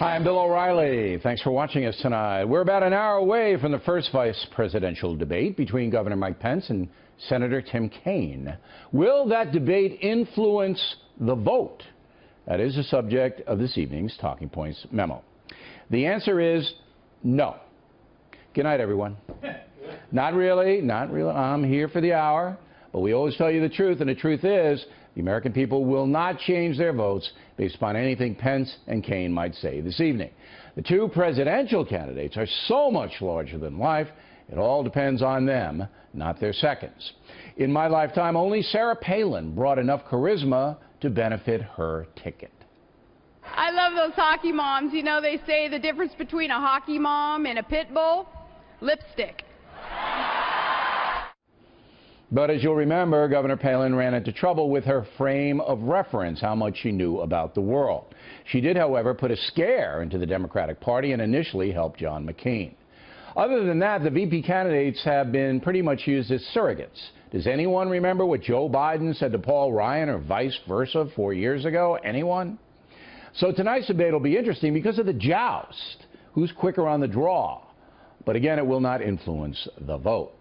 Hi, I'm Bill O'Reilly. Thanks for watching us tonight. We're about an hour away from the first vice presidential debate between Governor Mike Pence and Senator Tim Kaine. Will that debate influence the vote? That is the subject of this evening's Talking Points memo. The answer is no. Good night, everyone. Not really, not really. I'm here for the hour, but we always tell you the truth, and the truth is the American people will not change their votes based upon anything Pence and Kaine might say this evening. The two presidential candidates are so much larger than life, it all depends on them, not their seconds. In my lifetime, only Sarah Palin brought enough charisma to benefit her ticket. I love those hockey moms. You know, they say the difference between a hockey mom and a pit bull? Lipstick. But as you'll remember, Governor Palin ran into trouble with her frame of reference, how much she knew about the world. She did, however, put a scare into the Democratic Party and initially helped John McCain. Other than that, the VP candidates have been pretty much used as surrogates. Does anyone remember what Joe Biden said to Paul Ryan or vice versa 4 years ago? Anyone? So tonight's debate will be interesting because of the joust. Who's quicker on the draw? But again, it will not influence the vote.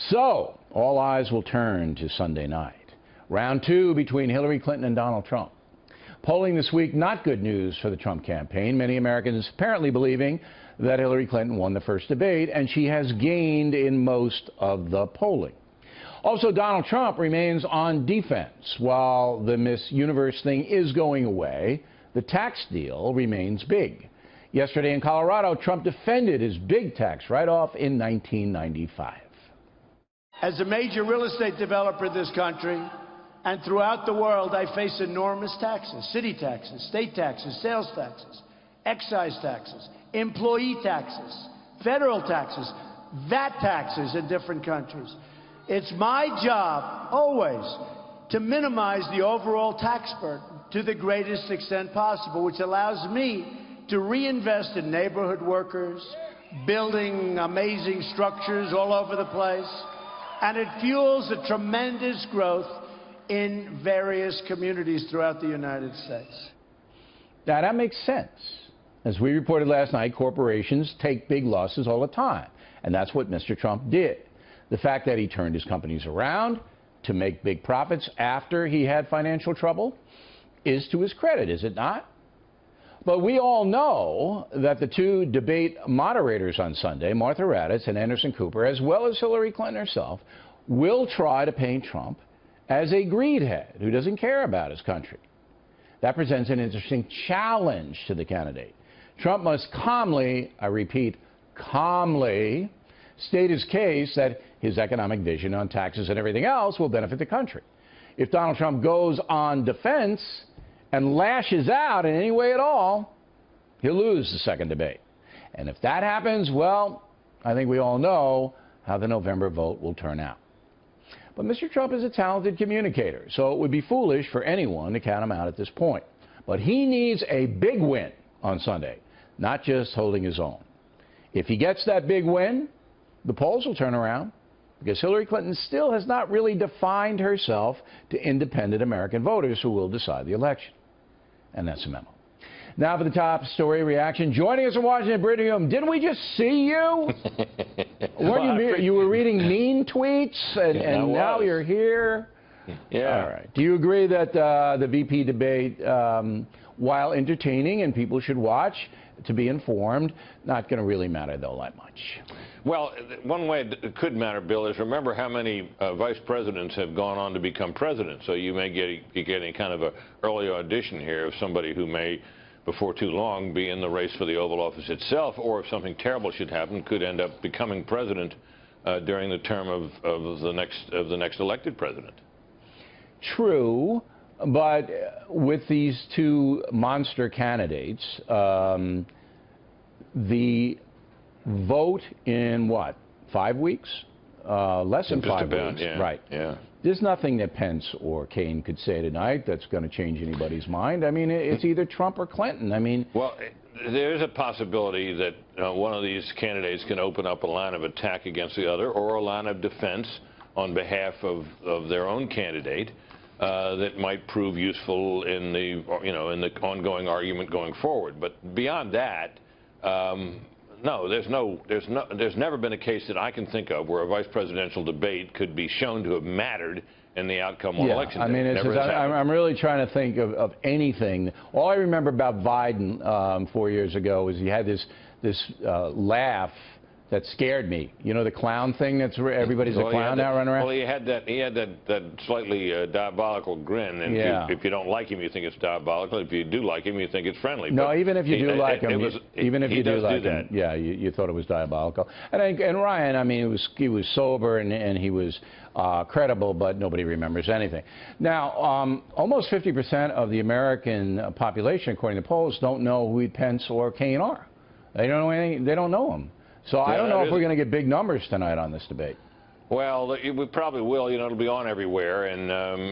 So, all eyes will turn to Sunday night. Round two between Hillary Clinton and Donald Trump. Polling this week, not good news for the Trump campaign. Many Americans apparently believing that Hillary Clinton won the first debate, and she has gained in most of the polling. Also, Donald Trump remains on defense. While the Miss Universe thing is going away, the tax deal remains big. Yesterday in Colorado, Trump defended his big tax write-off in 1995. As a major real estate developer in this country and throughout the world, I face enormous taxes: city taxes, state taxes, sales taxes, excise taxes, employee taxes, federal taxes, VAT taxes in different countries. It's my job always to minimize the overall tax burden to the greatest extent possible, which allows me to reinvest in neighborhood workers, building amazing structures all over the place. And it fuels a tremendous growth in various communities throughout the United States. Now, that makes sense. As we reported last night, corporations take big losses all the time. And that's what Mr. Trump did. The fact that he turned his companies around to make big profits after he had financial trouble is to his credit, is it not? But we all know that the two debate moderators on Sunday, Martha Raddatz and Anderson Cooper, as well as Hillary Clinton herself, will try to paint Trump as a greedhead who doesn't care about his country. That presents an interesting challenge to the candidate. Trump must calmly, I repeat, calmly, state his case that his economic vision on taxes and everything else will benefit the country. If Donald Trump goes on defense and lashes out in any way at all, he'll lose the second debate. And if that happens, well, I think we all know how the November vote will turn out. But Mr. Trump is a talented communicator, so it would be foolish for anyone to count him out at this point. But he needs a big win on Sunday, not just holding his own. If he gets that big win, the polls will turn around, because Hillary Clinton still has not really defined herself to independent American voters who will decide the election. And that's the memo. Now for the top story reaction. Joining us in Washington, Brittany Hume. Didn't we just see you? You were reading mean tweets, and now you're here? Yeah. All right. Do you agree that the VP debate, while entertaining and people should watch to be informed, not going to really matter, though, that much? Well, one way it could matter, Bill, is remember how many vice presidents have gone on to become president. So you may be getting kind of an early audition here of somebody who may, before too long, be in the race for the Oval Office itself, or if something terrible should happen, could end up becoming president during the term of the next elected president. True, but with these two monster candidates, the vote in what, 5 weeks? Less than 5 weeks. Yeah, right. Yeah. There's nothing that Pence or Kaine could say tonight that's going to change anybody's mind. I mean, it's either Trump or Clinton. I mean, well, there is a possibility that one of these candidates can open up a line of attack against the other, or a line of defense on behalf of their own candidate. that might prove useful in the in the ongoing argument going forward. But beyond that, no, there's never been a case that I can think of where a vice presidential debate could be shown to have mattered in the outcome on election day. I mean, I'm really trying to think of anything. All I remember about Biden 4 years ago is he had this laugh that scared me. You know, the clown thing that's where everybody's a clown now running around? Well, he had that slightly diabolical grin, and if you don't like him, you think it's diabolical. If you do like him, you think it's friendly. No, but even if you do like him, even if you do like him, yeah, you thought it was diabolical. And Ryan, I mean, he was sober and he was credible, but nobody remembers anything. Now, almost 50% of the American population, according to polls, don't know who Pence or Kaine are. They don't know anything. They don't know them. So I don't know if we're going to get big numbers tonight on this debate. Well, we probably will. You know, it'll be on everywhere, and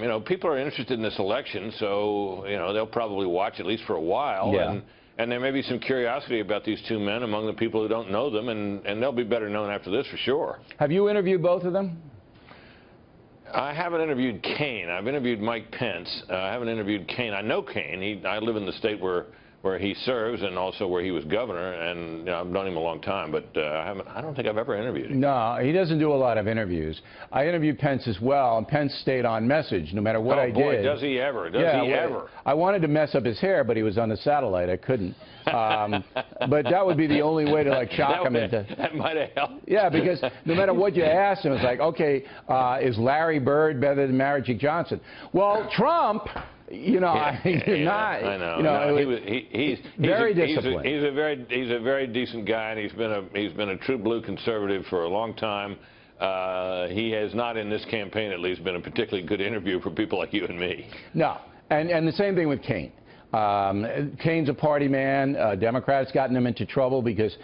you know, people are interested in this election, so you know, they'll probably watch at least for a while. Yeah. And there may be some curiosity about these two men among the people who don't know them, and they'll be better known after this for sure. Have you interviewed both of them? I haven't interviewed Kaine. I've interviewed Mike Pence. I haven't interviewed Kaine. I know Kaine. I live in the state where he serves and also where he was governor, and you know, I've known him a long time, but I don't think I've ever interviewed him. No, he doesn't do a lot of interviews. I interviewed Pence as well, and Pence stayed on message no matter what I did. Oh, boy, does he ever. Does he ever. I wanted to mess up his hair, but he was on the satellite. I couldn't. But that would be the only way to, like, shock him into... That might have helped. Yeah, because no matter what you asked him, it's like, okay, is Larry Bird better than Magic Johnson? Well, Trump... You know, I know. You know, no, he's very disciplined. He's a very decent guy, and he's been a true blue conservative for a long time. He has not, in this campaign at least, been a particularly good interview for people like you and me. No, and the same thing with Kaine. Kaine's a party man. Democrats gotten him into trouble because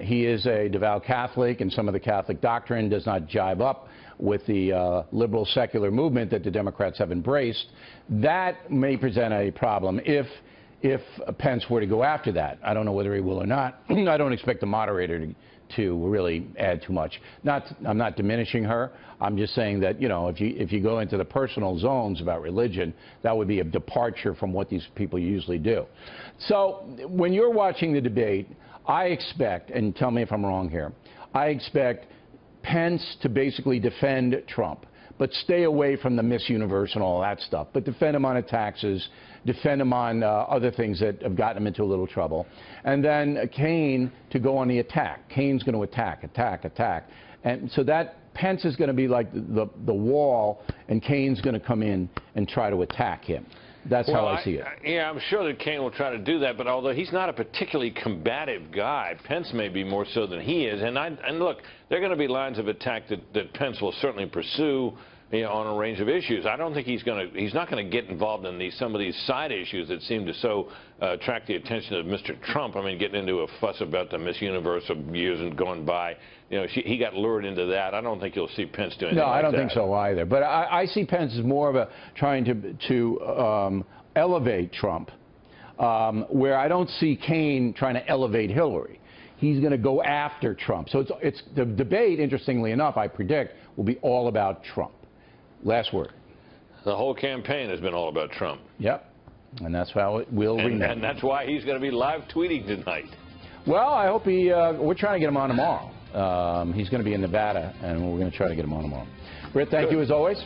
he is a devout Catholic, and some of the Catholic doctrine does not jibe up with the liberal secular movement that the Democrats have embraced. That may present a problem if Pence were to go after that. I don't know whether he will or not. I don't expect the moderator to really add too much. I'm not diminishing her. I'm just saying that, you know, if you go into the personal zones about religion, that would be a departure from what these people usually do. So when you're watching the debate, I expect, and tell me if I'm wrong here, I expect Pence to basically defend Trump, but stay away from the Miss Universe and all that stuff, but defend him on the taxes, defend him on other things that have gotten him into a little trouble. And then Kaine to go on the attack. Kaine's going to attack. And so that Pence is going to be like the wall, and Kaine's going to come in and try to attack him. That's how I see it. Yeah, I'm sure that Kaine will try to do that, but although he's not a particularly combative guy, Pence may be more so than he is. And look, there are going to be lines of attack that Pence will certainly pursue, you know, on a range of issues. I don't think he's not going to get involved in some of these side issues that seem to so attract the attention of Mr. Trump. I mean, getting into a fuss about the Miss Universe of years and gone by. You know, he got lured into that. I don't think you'll see Pence doing anything like that. No, I don't think so either. But I see Pence as more of a trying to elevate Trump, where I don't see Kaine trying to elevate Hillary. He's going to go after Trump. So it's the debate, interestingly enough, I predict, will be all about Trump. Last word. The whole campaign has been all about Trump. Yep. And that's how it will remain. And that's why he's going to be live tweeting tonight. Well, I hope we're trying to get him on tomorrow. He's going to be in Nevada, and we're going to try to get him on tomorrow. Britt, thank you as always.